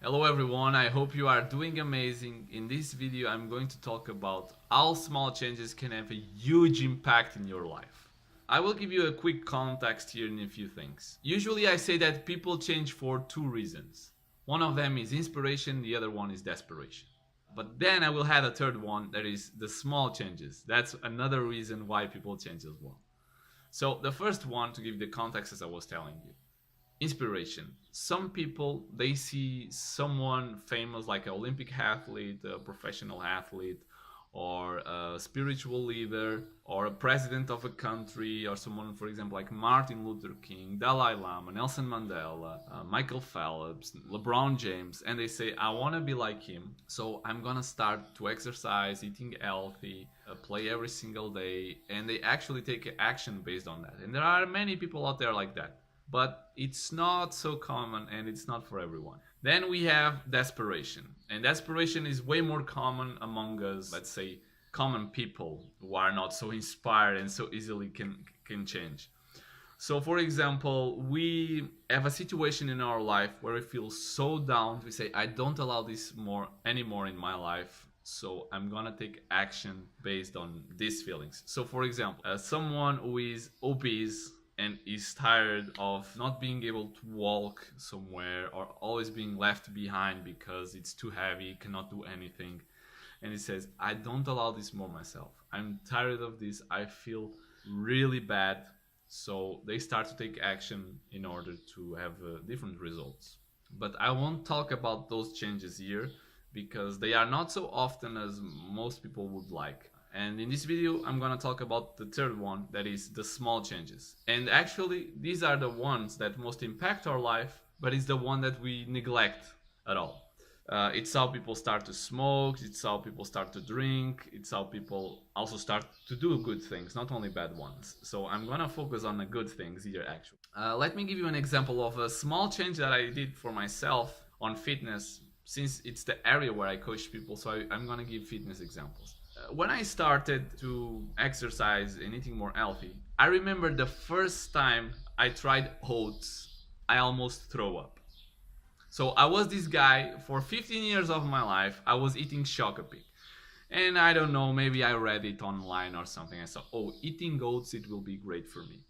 Hello everyone, I hope you are doing amazing. In this video I'm going to talk about how small changes can have a huge impact in your life. I will give you a quick context here in a few things. Usually I say that people change for two reasons. One of them is inspiration, the other one is desperation. But then I will add a third one, that is the small changes. That's another reason why people change as well. So the first one, to give the context as I was telling you, inspiration. Some people, they see someone famous like an Olympic athlete, a professional athlete, or a spiritual leader, or a president of a country, or someone, for example, like Martin Luther King, Dalai Lama, Nelson Mandela, Michael Phelps, LeBron James, and they say, I want to be like him, so I'm gonna start to exercise, eating healthy, play every single day, and they actually take action based on that. And there are many people out there like that, but it's not so common and it's not for everyone. Then we have desperation, and desperation is way more common among us, let's say, common people who are not so inspired and so easily can change. So for example, we have a situation in our life where we feel so down, we say, I don't allow this more anymore in my life, so I'm gonna take action based on these feelings. So for example, someone who is obese and is tired of not being able to walk somewhere or always being left behind because it's too heavy, cannot do anything. And he says, I don't allow this more myself. I'm tired of this. I feel really bad. So they start to take action in order to have different results. But I won't talk about those changes here because they are not so often as most people would like. And in this video, I'm gonna talk about the third one, that is the small changes. And actually, these are the ones that most impact our life, but it's the one that we neglect at all. It's how people start to smoke, it's how people start to drink, it's how people also start to do good things, not only bad ones. So I'm gonna focus on the good things here actually. Let me give you an example of a small change that I did for myself on fitness, since it's the area where I coach people, so I'm gonna give fitness examples. When I started to exercise and eating more healthy, I remember the first time I tried oats, I almost throw up. So I was this guy for 15 years of my life. I was eating Shokapik. And I don't know, maybe I read it online or something. I thought, oh, eating oats, it will be great for me.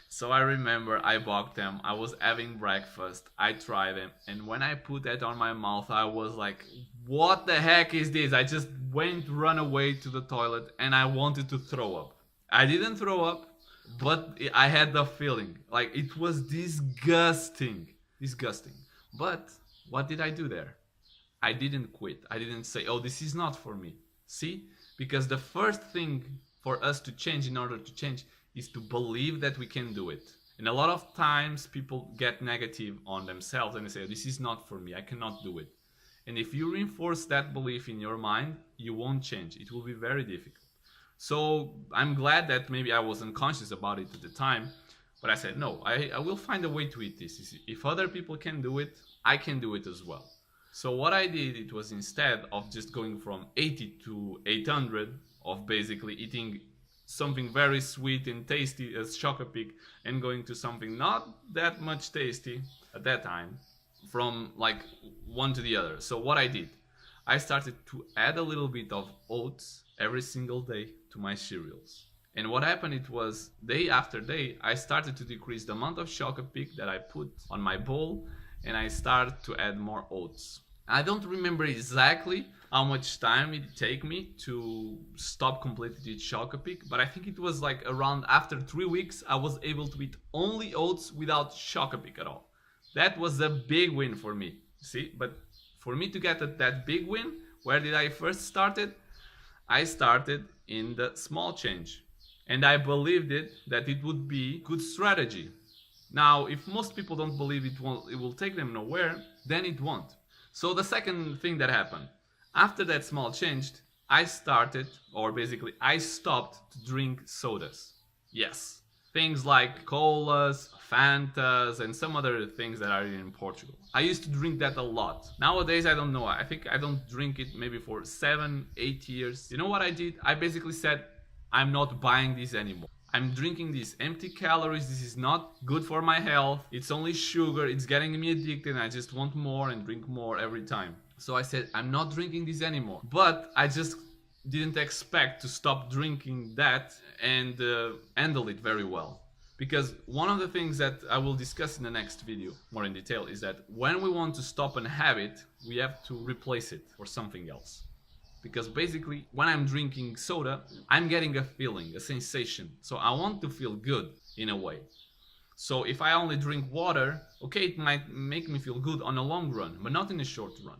So I remember I bought them, I was having breakfast, I tried them, and when I put that on my mouth, I was like, what the heck is this? I just run away to the toilet and I wanted to throw up. I didn't throw up, but I had the feeling. Like, it was disgusting. Disgusting. But what did I do there? I didn't quit. I didn't say, oh, this is not for me. See? Because the first thing for us to change, in order to change, is to believe that we can do it. And a lot of times people get negative on themselves and they say, this is not for me, I cannot do it. And if you reinforce that belief in your mind, you won't change. It will be very difficult. So I'm glad that maybe I wasn't conscious about it at the time, but I said, no, I will find a way to eat this. If other people can do it, I can do it as well. So what I did, it was, instead of just going from 80 to 800, of basically eating something very sweet and tasty as Shokapik and going to something not that much tasty at that time, from like one to the other. So what I did, I started to add a little bit of oats every single day to my cereals. And what happened, it was day after day, I started to decrease the amount of Shokapik that I put on my bowl, and I started to add more oats. I don't remember exactly how much time it take me to stop completely eat Shokapik, but I think it was like around after 3 weeks I was able to eat only oats without Shokapik at all. That was a big win for me. See, but for me to get that big win, where did I first started? I started in the small change, and I believed that it would be good strategy. Now, if most people don't believe it will take them nowhere, then it won't. So the second thing that happened, after that small change, I started, or basically I stopped to drink sodas. Yes, things like colas, Fantas, and some other things that are in Portugal. I used to drink that a lot. Nowadays, I don't know. I think I don't drink it maybe for 7, 8 years. You know what I did? I basically said, I'm not buying this anymore. I'm drinking these empty calories, this is not good for my health, it's only sugar, it's getting me addicted, and I just want more and drink more every time. So I said, I'm not drinking this anymore. But I just didn't expect to stop drinking that and handle it very well. Because one of the things that I will discuss in the next video more in detail is that when we want to stop a habit, we have to replace it for something else. Because basically, when I'm drinking soda, I'm getting a feeling, a sensation. So I want to feel good in a way. So if I only drink water, okay, it might make me feel good on a long run, but not in the short run.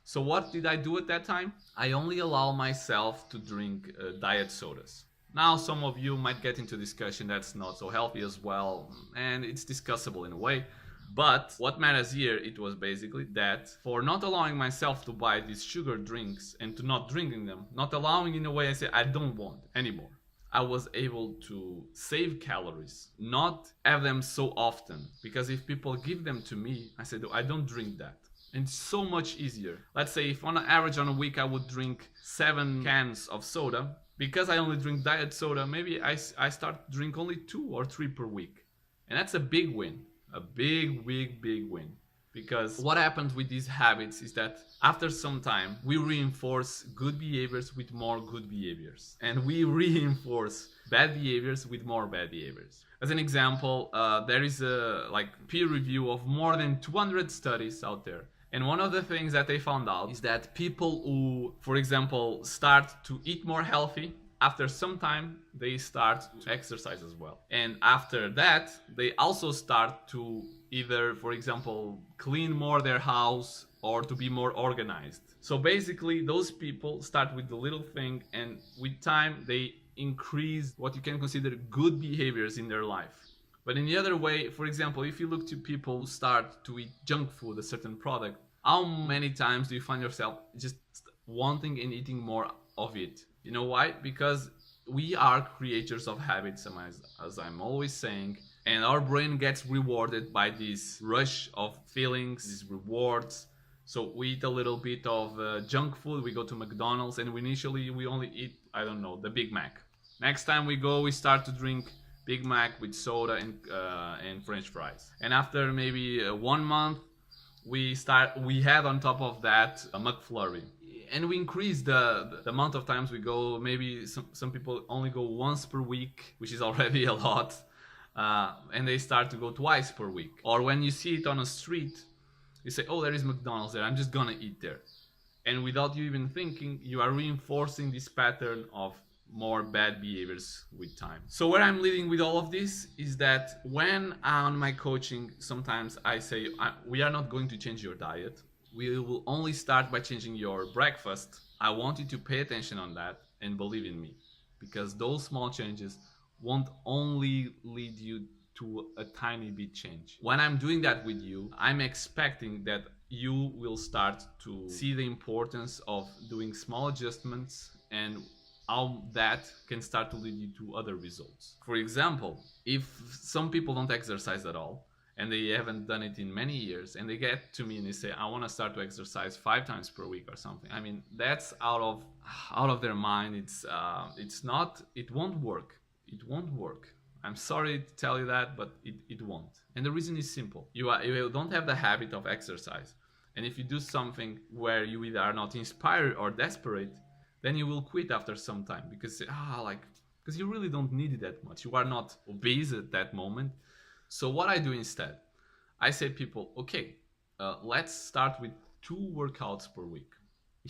So what did I do at that time? I only allow myself to drink diet sodas. Now some of you might get into discussion that's not so healthy as well, and it's discussable in a way. But what matters here, it was basically that for not allowing myself to buy these sugar drinks and to not drinking them, not allowing in a way I say I don't want anymore, I was able to save calories, not have them so often. Because if people give them to me, I said, I don't drink that. And it's so much easier. Let's say if on an average on a week I would drink 7 cans of soda, because I only drink diet soda, maybe I start to drink only 2 or 3 per week. And that's a big win. A big win. Because what happens with these habits is that after some time, we reinforce good behaviors with more good behaviors. And we reinforce bad behaviors with more bad behaviors. As an example, there is a peer review of more than 200 studies out there. And one of the things that they found out is that people who, for example, start to eat more healthy, after some time, they start to exercise as well. And after that, they also start to either, for example, clean more their house or to be more organized. So basically, those people start with the little thing, and with time, they increase what you can consider good behaviors in their life. But in the other way, for example, if you look to people who start to eat junk food, a certain product, how many times do you find yourself just wanting and eating more of it? You know why? Because we are creators of habits, as I'm always saying, and our brain gets rewarded by this rush of feelings, these rewards. So we eat a little bit of junk food, we go to McDonald's, and we only eat, I don't know, the Big Mac. Next time we go, we start to drink Big Mac with soda and French fries. And after maybe 1 month, we had on top of that a McFlurry. And we increase the amount of times we go. Maybe some people only go once per week, which is already a lot. And they start to go twice per week. Or when you see it on a street, you say, oh, there is McDonald's there, I'm just gonna eat there. And without you even thinking, you are reinforcing this pattern of more bad behaviors with time. So where I'm leading with all of this is that when on my coaching, sometimes I say, we are not going to change your diet. We will only start by changing your breakfast. I want you to pay attention on that and believe in me, because those small changes won't only lead you to a tiny bit change. When I'm doing that with you, I'm expecting that you will start to see the importance of doing small adjustments and how that can start to lead you to other results. For example, if some people don't exercise at all, and they haven't done it in many years, and they get to me and they say, I want to start to exercise 5 times per week or something. I mean, that's out of their mind. It won't work. It won't work. I'm sorry to tell you that, but it won't. And the reason is simple. You don't have the habit of exercise. And if you do something where you either are not inspired or desperate, then you will quit after some time, because you really don't need it that much. You are not obese at that moment. So what I do instead, I say people, okay, let's start with 2 workouts per week.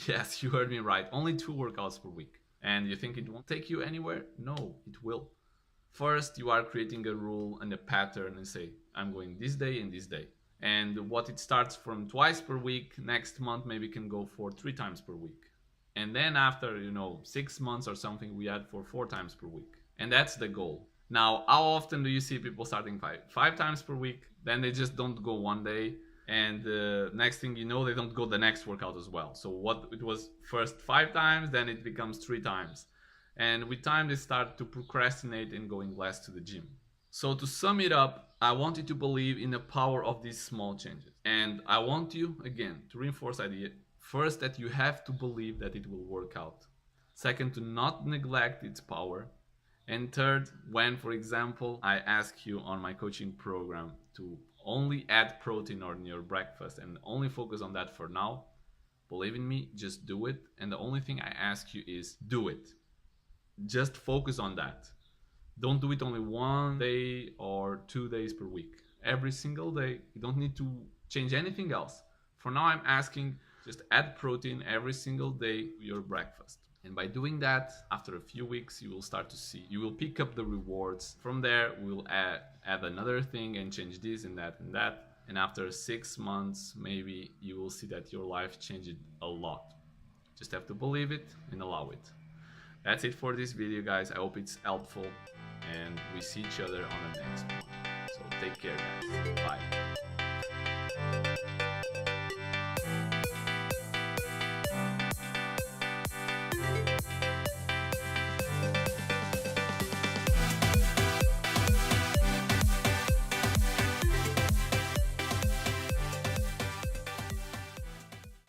Yes, you heard me right. Only 2 workouts per week. And you think it won't take you anywhere? No, it will. First, you are creating a rule and a pattern and say, I'm going this day and this day. And what it starts from twice per week, next month maybe can go for 3 times per week. And then after, 6 months or something, we add for 4 times per week. And that's the goal. Now, how often do you see people starting 5 times per week? Then they just don't go one day. And next thing you know, they don't go the next workout as well. So what it was first 5 times, then it becomes 3 times. And with time, they start to procrastinate and going less to the gym. So to sum it up, I want you to believe in the power of these small changes. And I want you, again, to reinforce the idea. First, that you have to believe that it will work out. Second, to not neglect its power. And third, when, for example, I ask you on my coaching program to only add protein on your breakfast and only focus on that for now, believe in me, just do it. And the only thing I ask you is do it. Just focus on that. Don't do it only 1 day or 2 days per week. Every single day. You don't need to change anything else. For now, I'm asking just add protein every single day to your breakfast. And by doing that, after a few weeks, you will start to see, you will pick up the rewards. From there, we'll add another thing and change this and that and that. And after 6 months, maybe you will see that your life changed a lot. Just have to believe it and allow it. That's it for this video, guys. I hope it's helpful and we see each other on the next one. So take care, guys. Bye.